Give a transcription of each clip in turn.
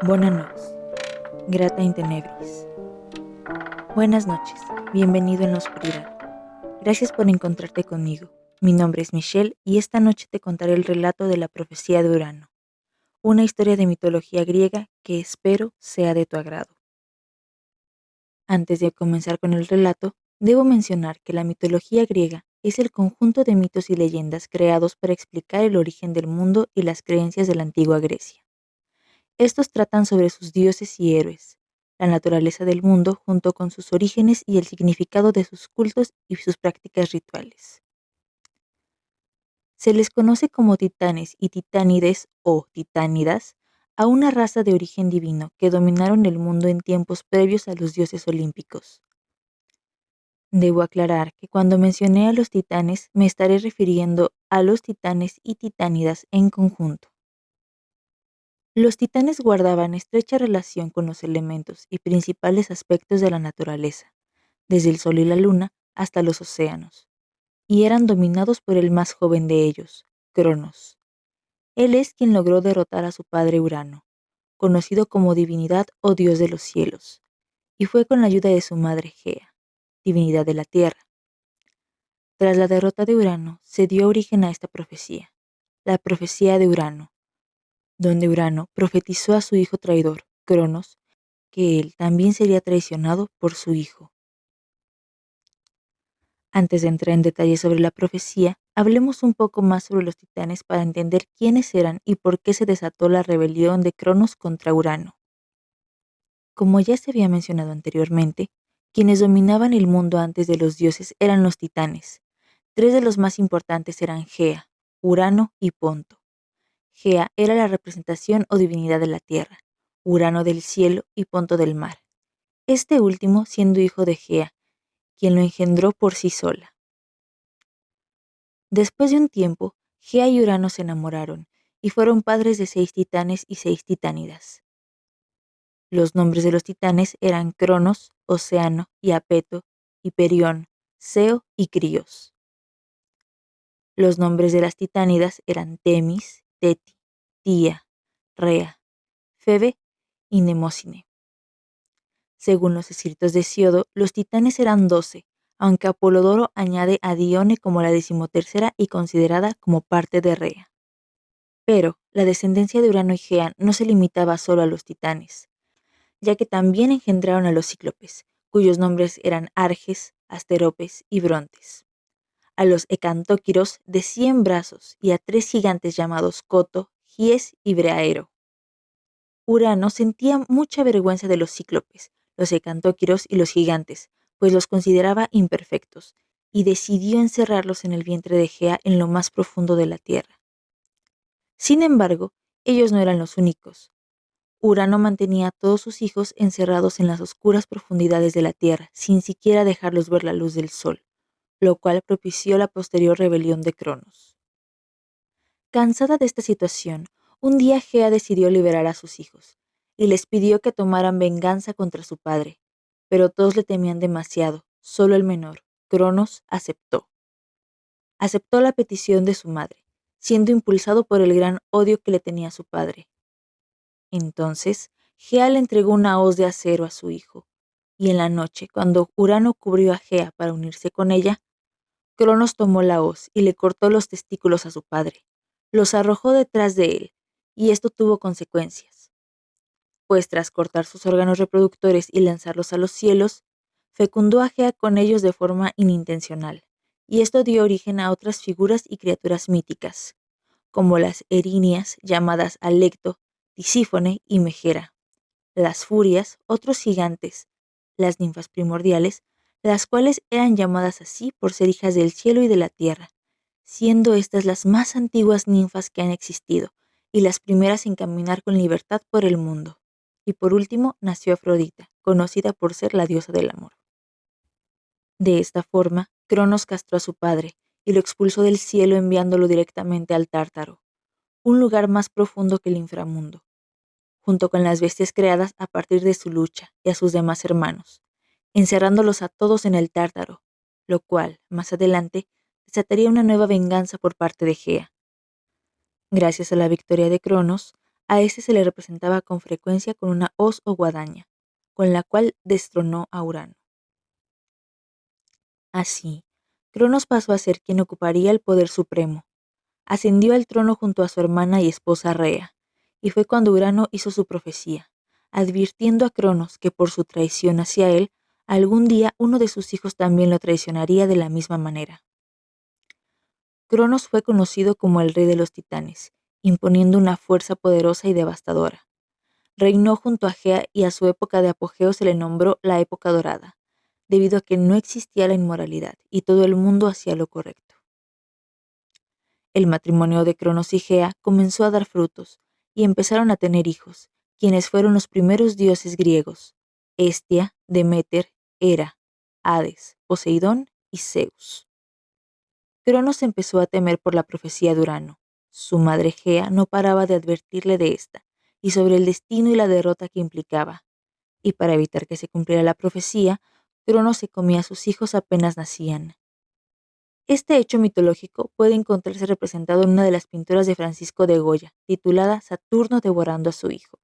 Buenas noches, grata in tenebris. Buenas noches, bienvenido en la oscuridad. Gracias por encontrarte conmigo. Mi nombre es Michelle y esta noche te contaré el relato de la profecía de Urano, una historia de mitología griega que espero sea de tu agrado. Antes de comenzar con el relato, debo mencionar que la mitología griega es el conjunto de mitos y leyendas creados para explicar el origen del mundo y las creencias de la antigua Grecia. Estos tratan sobre sus dioses y héroes, la naturaleza del mundo junto con sus orígenes y el significado de sus cultos y sus prácticas rituales. Se les conoce como titanes y titánides o titánidas a una raza de origen divino que dominaron el mundo en tiempos previos a los dioses olímpicos. Debo aclarar que cuando mencioné a los titanes me estaré refiriendo a los titanes y titánidas en conjunto. Los titanes guardaban estrecha relación con los elementos y principales aspectos de la naturaleza, desde el sol y la luna hasta los océanos, y eran dominados por el más joven de ellos, Cronos. Él es quien logró derrotar a su padre Urano, conocido como divinidad o dios de los cielos, y fue con la ayuda de su madre Gea, divinidad de la tierra. Tras la derrota de Urano, se dio origen a esta profecía, la profecía de Urano, donde Urano profetizó a su hijo traidor, Cronos, que él también sería traicionado por su hijo. Antes de entrar en detalles sobre la profecía, hablemos un poco más sobre los titanes para entender quiénes eran y por qué se desató la rebelión de Cronos contra Urano. Como ya se había mencionado anteriormente, quienes dominaban el mundo antes de los dioses eran los titanes. Tres de los más importantes eran Gea, Urano y Ponto. Gea era la representación o divinidad de la tierra, Urano del cielo y Ponto del mar. Este último siendo hijo de Gea, quien lo engendró por sí sola. Después de un tiempo, Gea y Urano se enamoraron y fueron padres de 6 titanes y 6 titánidas. Los nombres de los titanes eran Cronos, Océano y Apeto, Hiperión, Seo y Crios. Los nombres de las titánidas eran Temis, Teti, Tía, Rea, Febe y Nemósine. Según los escritos de Hesíodo, los titanes eran 12, aunque Apolodoro añade a Dione como la 13ª y considerada como parte de Rea. Pero la descendencia de Urano y Gea no se limitaba solo a los titanes, ya que también engendraron a los cíclopes, cuyos nombres eran Arges, Asteropes y Brontes, a los hecantóquiros de 100 brazos y a 3 gigantes llamados Coto, Gies y Breaero. Urano sentía mucha vergüenza de los cíclopes, los hecantóquiros y los gigantes, pues los consideraba imperfectos, y decidió encerrarlos en el vientre de Gea en lo más profundo de la tierra. Sin embargo, ellos no eran los únicos. Urano mantenía a todos sus hijos encerrados en las oscuras profundidades de la tierra, sin siquiera dejarlos ver la luz del sol, lo cual propició la posterior rebelión de Cronos. Cansada de esta situación, un día Gea decidió liberar a sus hijos, y les pidió que tomaran venganza contra su padre, pero todos le temían demasiado, solo el menor, Cronos, aceptó. Aceptó la petición de su madre, siendo impulsado por el gran odio que le tenía a su padre. Entonces, Gea le entregó una hoz de acero a su hijo, y en la noche, cuando Urano cubrió a Gea para unirse con ella, Cronos tomó la hoz y le cortó los testículos a su padre. Los arrojó detrás de él, y esto tuvo consecuencias, pues tras cortar sus órganos reproductores y lanzarlos a los cielos, fecundó a Gea con ellos de forma inintencional, y esto dio origen a otras figuras y criaturas míticas, como las erinias llamadas Alecto, Tisífone y Megera, las furias, otros gigantes, las ninfas primordiales, las cuales eran llamadas así por ser hijas del cielo y de la tierra, siendo estas las más antiguas ninfas que han existido y las primeras en caminar con libertad por el mundo. Y por último nació Afrodita, conocida por ser la diosa del amor. De esta forma, Cronos castró a su padre y lo expulsó del cielo enviándolo directamente al Tártaro, un lugar más profundo que el inframundo, junto con las bestias creadas a partir de su lucha y a sus demás hermanos, encerrándolos a todos en el Tártaro, lo cual, más adelante, desataría una nueva venganza por parte de Gea. Gracias a la victoria de Cronos, a este se le representaba con frecuencia con una hoz o guadaña, con la cual destronó a Urano. Así, Cronos pasó a ser quien ocuparía el poder supremo. Ascendió al trono junto a su hermana y esposa Rea, y fue cuando Urano hizo su profecía, advirtiendo a Cronos que por su traición hacia él, algún día uno de sus hijos también lo traicionaría de la misma manera. Cronos fue conocido como el rey de los titanes, imponiendo una fuerza poderosa y devastadora. Reinó junto a Gea y a su época de apogeo se le nombró la época dorada, debido a que no existía la inmoralidad y todo el mundo hacía lo correcto. El matrimonio de Cronos y Gea comenzó a dar frutos y empezaron a tener hijos, quienes fueron los primeros dioses griegos: Hestia, Deméter, Hera, Hades, Poseidón y Zeus. Cronos empezó a temer por la profecía de Urano. Su madre Gea no paraba de advertirle de esta y sobre el destino y la derrota que implicaba. Y para evitar que se cumpliera la profecía, Cronos se comía a sus hijos apenas nacían. Este hecho mitológico puede encontrarse representado en una de las pinturas de Francisco de Goya, titulada Saturno devorando a su hijo.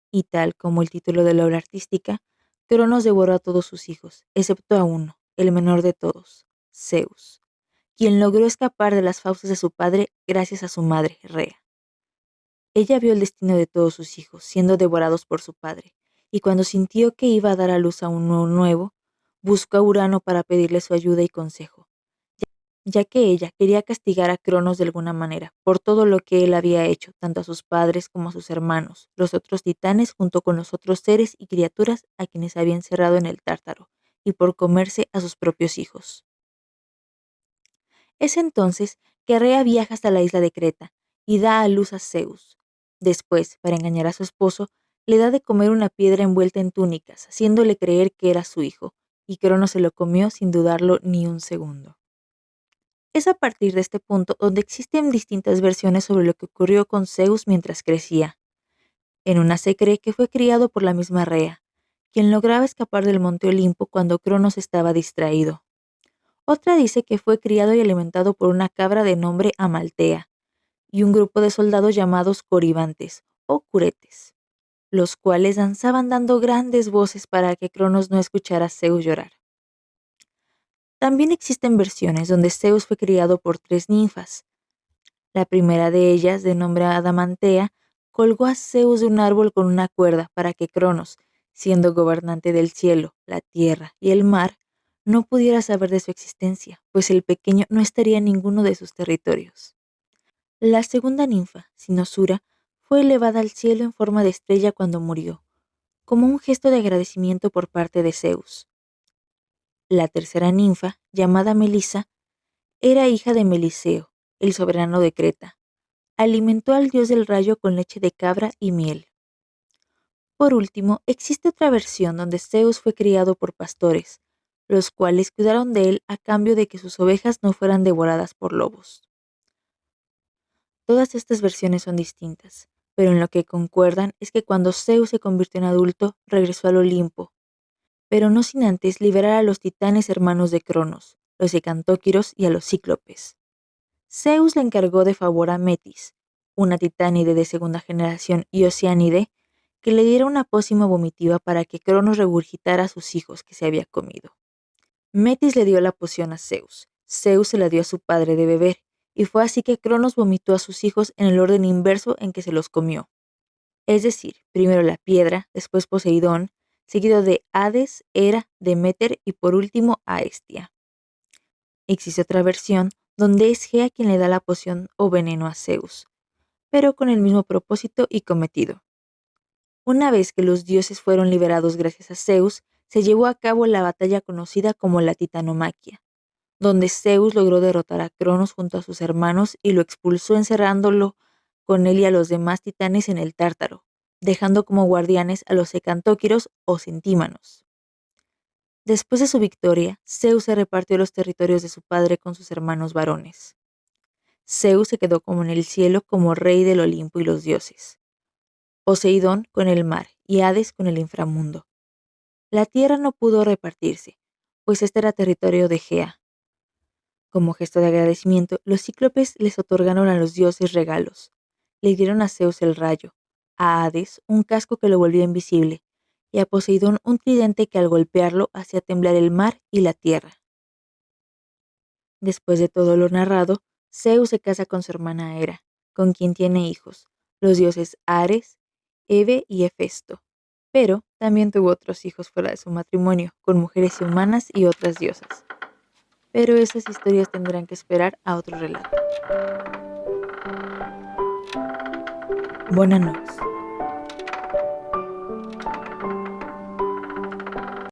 Y tal como el título de la obra artística, Cronos devoró a todos sus hijos, excepto a uno, el menor de todos, Zeus, quien logró escapar de las fauces de su padre gracias a su madre, Rea. Ella vio el destino de todos sus hijos siendo devorados por su padre, y cuando sintió que iba a dar a luz a uno nuevo, buscó a Urano para pedirle su ayuda y consejo, ya que ella quería castigar a Cronos de alguna manera por todo lo que él había hecho, tanto a sus padres como a sus hermanos, los otros titanes, junto con los otros seres y criaturas a quienes había encerrado en el Tártaro, y por comerse a sus propios hijos. Es entonces que Rea viaja hasta la isla de Creta y da a luz a Zeus. Después, para engañar a su esposo, le da de comer una piedra envuelta en túnicas, haciéndole creer que era su hijo, y Cronos se lo comió sin dudarlo ni un segundo. Es a partir de este punto donde existen distintas versiones sobre lo que ocurrió con Zeus mientras crecía. En una se cree que fue criado por la misma Rea, quien lograba escapar del monte Olimpo cuando Cronos estaba distraído. Otra dice que fue criado y alimentado por una cabra de nombre Amaltea y un grupo de soldados llamados coribantes o curetes, los cuales danzaban dando grandes voces para que Cronos no escuchara a Zeus llorar. También existen versiones donde Zeus fue criado por 3 ninfas. La primera de ellas, de nombre Adamantea, colgó a Zeus de un árbol con una cuerda para que Cronos, siendo gobernante del cielo, la tierra y el mar, no pudiera saber de su existencia, pues el pequeño no estaría en ninguno de sus territorios. La segunda ninfa, Sinosura, fue elevada al cielo en forma de estrella cuando murió, como un gesto de agradecimiento por parte de Zeus. La tercera ninfa, llamada Melisa, era hija de Meliseo, el soberano de Creta. Alimentó al dios del rayo con leche de cabra y miel. Por último, existe otra versión donde Zeus fue criado por pastores, los cuales cuidaron de él a cambio de que sus ovejas no fueran devoradas por lobos. Todas estas versiones son distintas, pero en lo que concuerdan es que cuando Zeus se convirtió en adulto, regresó al Olimpo, pero no sin antes liberar a los titanes hermanos de Cronos, los Hecantóquiros y a los Cíclopes. Zeus le encargó de favor a Metis, una titánide de segunda generación y Oceánide, que le diera una pócima vomitiva para que Cronos regurgitara a sus hijos que se había comido. Metis le dio la poción a Zeus, Zeus se la dio a su padre de beber, y fue así que Cronos vomitó a sus hijos en el orden inverso en que se los comió. Es decir, primero la piedra, después Poseidón, seguido de Hades, Hera, Deméter y por último a Hestia. Existe otra versión donde es Gea quien le da la poción o veneno a Zeus, pero con el mismo propósito y cometido. Una vez que los dioses fueron liberados gracias a Zeus, se llevó a cabo la batalla conocida como la Titanomaquia, donde Zeus logró derrotar a Cronos junto a sus hermanos y lo expulsó encerrándolo con él y a los demás titanes en el Tártaro, dejando como guardianes a los Hecantóquiros o Centímanos. Después de su victoria, Zeus se repartió los territorios de su padre con sus hermanos varones. Zeus se quedó como en el cielo como rey del Olimpo y los dioses, Poseidón con el mar y Hades con el inframundo. La tierra no pudo repartirse, pues este era territorio de Gea. Como gesto de agradecimiento, los cíclopes les otorgaron a los dioses regalos. Le dieron a Zeus el rayo, a Hades un casco que lo volvía invisible, y a Poseidón un tridente que al golpearlo hacía temblar el mar y la tierra. Después de todo lo narrado, Zeus se casa con su hermana Hera, con quien tiene hijos, los dioses Ares, Hebe y Hefesto. Pero también tuvo otros hijos fuera de su matrimonio, con mujeres humanas y otras diosas. Pero esas historias tendrán que esperar a otro relato. Buenas noches.